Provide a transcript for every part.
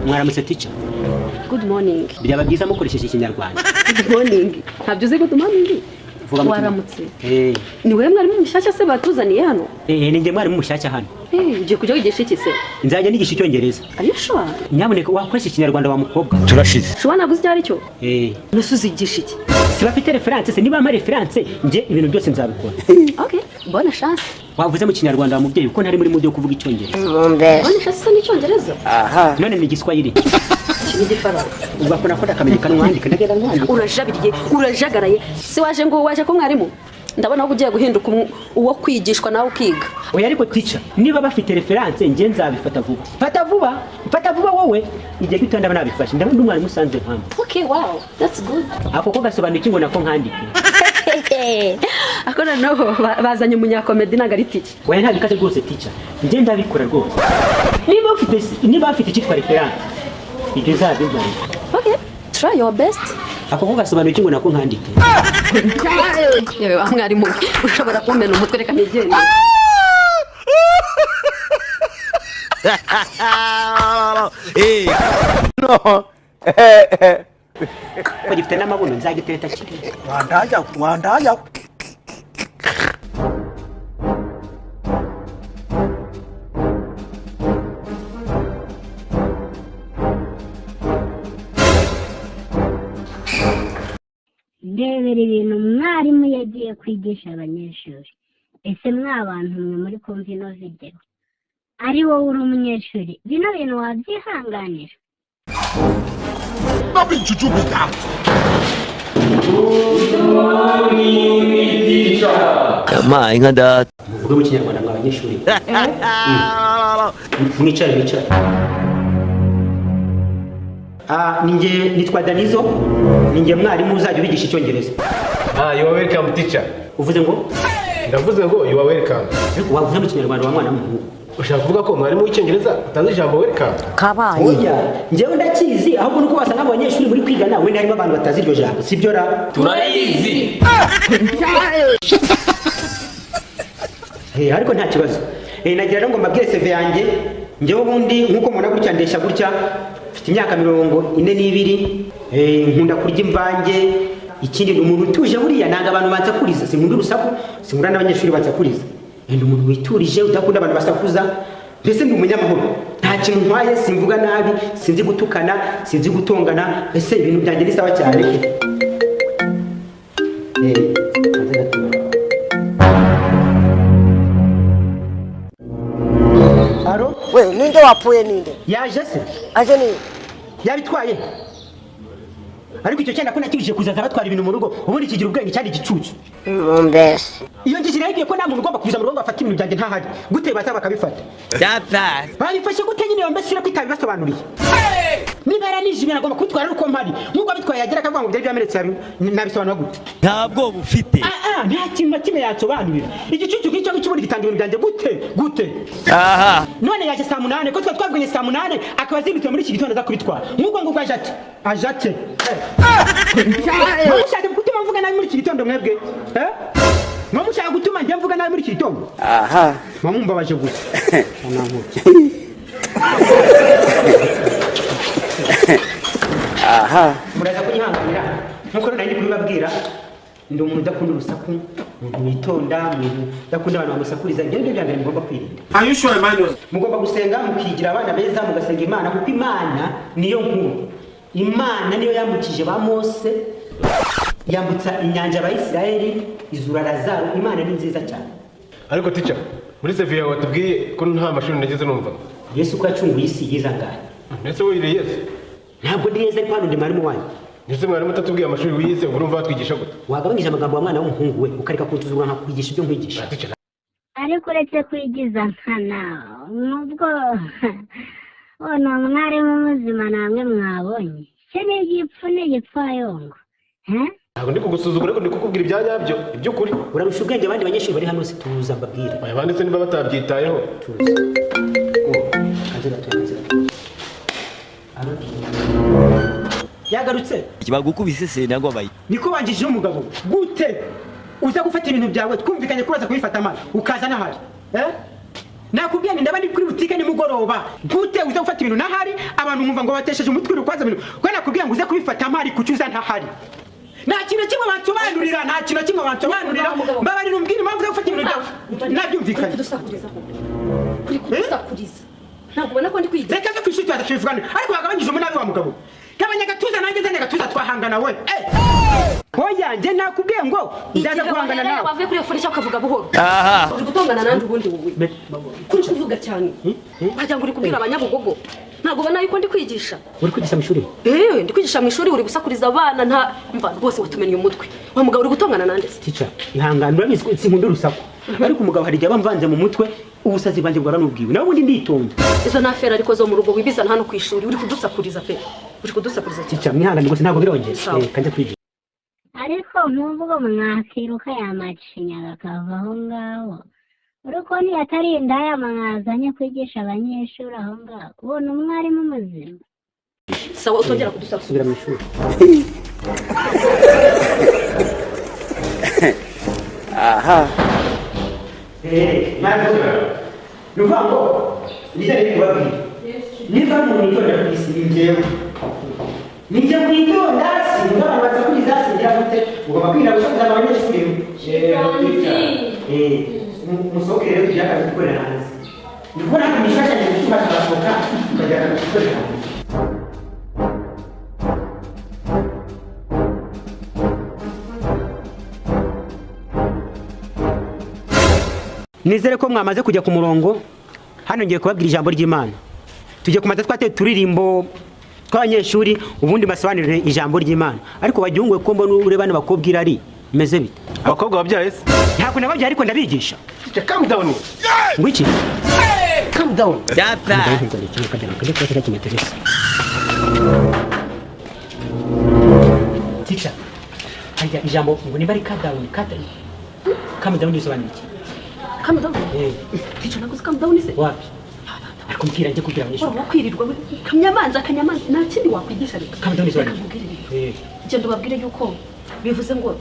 mwaramutse teacher. Good morning. Byaba byiza mukoresheje ikinyarwanda. Good morning. Ntabyo uzi good morning. Waramutse. Ni wewe mwarimu mushyashya se batuzaniye hano? Ni nge mwarimu mushyashya hano. Ugiye kujya wigisha iki se? Nzajya nigisha icyongereza. Are you sure? Nyamuneka wakoresha ikinyarwanda wa mukobwa. Turashize. Shuwa naguze cyari cyo? Nasuzigisha iki? Si bafite reference se niba mpari reference nge ibintu byose nzabikora. Okay, bonne chance. Wavuze mu kinyarwanda wa mubyeyi uko ntari muri mude yo kuvuga icyongereza. Bonne chance se n'icyongereza. Aha. None ni Igiswahili. Ni gifaransa. Ugakora ko ndakamenyeka n'umwandika ndagenda n'umwandika. Urajabiriye, urajagaraye. Si waje ngo waje ko mwarimu? Ndabona ko ugiye guhinduka uwo kwigishwa nawe ukiga. Oya ariko teacher niba bafite reference nge nzabifata vuba. Fata vuba wowe. Igihe gito ndabona nabifashe. Ndabona umwarimu usanzwe mpamwe. Okay, wow. That's good. Ako ko gasobanuye iki ngo nako nkandike. Akona no bazanye umunyakomedi nagari teacher. Oya nta bikaze rwose teacher. Nge ndabikora rwose. Niba bafite cyitwa reference. Ibyo zabimbaye. Okay, try your best. Ako ko gasobanuye iki ngo nako nkandike. Yewe mwarimu ushobora kumena umutwe reka nigende. No. Ko gifite n'amabuno nzagitereta kiri. Wandaya. Ndebera ibintu mwarimu yagiye kwigisha abanyeshuri. Ese mwabantu mwe muri kumva ino video ari wowe uri umunyeshuri bino bintu wabyihanganira? Babinjujubita. Kama inga da. Muvuge mu kinyarwanda mw'abanyeshuri. Mwicare. Ninge nitwa Danizo. Ninge mwarimu uzajya ubigisha icyongereza. You are welcome teacher. Uvuze ngo? Ndavuze ngo you are welcome. Wavuze mu kinyarwanda wa mwana w'umuhungu. Ushaka kuvuga ko mwarimu w'icyongereza utazi ijambo welcome? Kabaye. Oya, ngewe ndakizi ahubwo nuko wasanga abanyeshuri muri kwiga nawe harimo abantu batazi iryo jambo. Sibyo ra? Turayizi. Ariko nta kibazo. Nagira rero ngo mbabwire CV yanjye. Ngewe ubundi nkuko mubona gutya ndesha gutya. Mfite imyaka 42. Nkunda kurya imvange. Ikindi ni umuntu utuje buriya nanga abantu bansakuriza. Sinkunda urusaku, sinkunda n'abanyeshuri bansakuriza. Ndi umuntu witurije udakunda abantu basakuza. Mbese ndi umunyamahoro. Nta kintu ntwaye, simvuga nabi, sinzi gutukana, sinzi gutongana. Ese ibintu byanjye ni sawa cyane. Aro? We, ninde wapfuye ninde? Yaje se? Aje ni? Yabitwaye. Ariko icyo cyenda ko nakibije kuzaza batwara ibintu mu rugo. Ubundi kigira ubwenge cyane gicucu. Mbese. Iyo ngishira yagiye ko nta muntu ugomba kuza mu rugo afata ibintu byanjye ntahari. Gute bataba kabifata? Data. Babifashe gute nyine mbese ko itabibasobanuriye. Niba yaranijimye nagomba kwitwara uko mpari. Nkuko abitwaye yagira akavuga ngo byari byameretse nabisobanura gute? Ntabwo bufite. Nta kintu na kimwe yasobanurira. Igicucu k'icyo cy'ubundi gitanga ibintu byanjye gute? Aha. None yaje saa 8 ko twabwiye saa 8 akaba azindutse muri iki gitondo aza kubitwara. Nkuko ngo ajate. Mushaka gutuma mvuga nabi muri iki gitondo mwebwe? Mushaka gutuma njye mvuga nabi muri iki gitondo? Aha. Mumbabaje gusa. Aha. Muraza kunyihanganira. Nkuko nari kubibabwira. Ndi umuntu udakunda urusaku, umuntu witonda, umuntu udakunda abantu bamusakuriza. Ibyo byangana mugomba kwirinda. Are you sure man? Mugomba gusenga mukigira abana beza mugasenga Imana kuko Imana niyo nkuru. Imana niyo yambukije ba Mose, yambutsa inyanja y'Abayisiraheli, izura Lazaro. Imana ni nziza cyane. Ariko teacher, muri CV yawe watubwiye ko nta mashuri nageze numva. Yesu ko yacunguye isi yizanganye. Ndetse wiriye Yesu. Ntabwo ndi Yesu ariko ndi mwarimu wanyu. Ndetse mwarimu utatubwiye amashuri wize urumva watwigisha gute? Wagabanyije amagambo wa mwana w'umuhungu we ukareka kuntuzura nka kwigisha ibyo nkwigisha. Ariko uretse kwigiza nkana nubwo ona mwarimu muzima namwe mwabonye. Cyane igipfayongo. Ntabwo ndi kugusuzugura ariko ndi kukubwira ibyanyabyo iby'ukuri. Urarusha ubwenge abandi banyeshuri bari hano se tuza mbabwire. Abandi se niba batabyitayeho tuza. Yagarutse. Kibagukubise se nangwa bayi. Niko banjije umugabo. Gute? Uza gufata ibintu byawe twumvikanye ko uraza kubifata amazi ukaza nahari. nakubwiye ni ndaba ndi kuri butike nimugoroba gute uza gufata ibintu nahari abantu nkumva ngo batesheje umutwe uri kwaza ibintu ko nakubwiye ngo uze kubifata mpari kucyuza ntahari nta kintu kimwe bansobanurira mbabarira umbwira impamvu zo gufata ibintu byawe nabyumvikanye kuri kudusakuriza ntabwo ubona ko ndi kwigira reka zo kwishuri tuzashivugana ariko wagabanyije umunabi wa mugabo kabanya gatuza nanjye zanye gatuza twahangana we hoya nje nakubwiye ngo ndaza guhangana nawe bavuye kuri furnisha ukavuga buhoro aha uri gutongana nandi ubundi wowe kuri kuvuga cyane wagira ngo uri kubwira abanyabugogo ntabwo ubona yuko ndi kwigisha uri kwigisha mu ishuri ndi kwigisha mu ishuri uri gusakuriza abana nta mva rwose watumenye umutwe wa mugabo uri gutongana nande teacher ihangana urabizi sinkunda urusaku ariko umugabo hari igihe bamvanze mu mutwe ubusazi bwanjye bwaranubwiwe nawe ubundi nditonda izo nafera ariko zo mu rugo wibizana hano ku ishuri uri kudusakuriza pe uri kudusakuriza teacher mwihangane rwose ntabwo birongeye kanje kwigisha ariko nk'ubwo mwakiruka yamacinya akava aho ngaho uruko ni atari indaya mwazanye kwigisha abanyeshuri aho ngaho ubona umwarimu muzima sawa utongera kudusakuriza mu ishuri aha nuvango nijye kubabwira niva mu itonda kwisi nijye kwitonda singa baza kuri zasi ngira gute ugomba kwira gusoza abanyeshuri musoke rero tujya gukorera hanze ndikubona ko imishasha nje gushuka turasohoka tukajya gukorera hanze nizere ko mwamaze kujya ku murongo hano ngiye kubabwira ijambo ry'Imana tujye kumaza twateye turirimbo tw'abanyeshuri ubundi basobanurire ijambo ry'Imana ariko bagihunguye ko mbona ureba n'abakobwa ari meze bite abakobwa babyaye se ntabwo nababyaye ariko ndabigisha calm down ngwiki calm down data teacher aya ijambo ngo niba ari calm down bisobanura iki calm down teacher naguze calm down se wapi ariko mbwira njye kugira ngo waba kwirirwa kanyamanza nta kindi wakwigisha reka calm down bisobanura genda ubabwire yuko bivuze ngo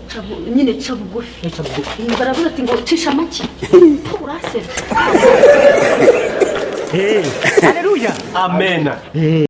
nyine ca bugufi baravuga ati ngo cisha make urasera haleluya amen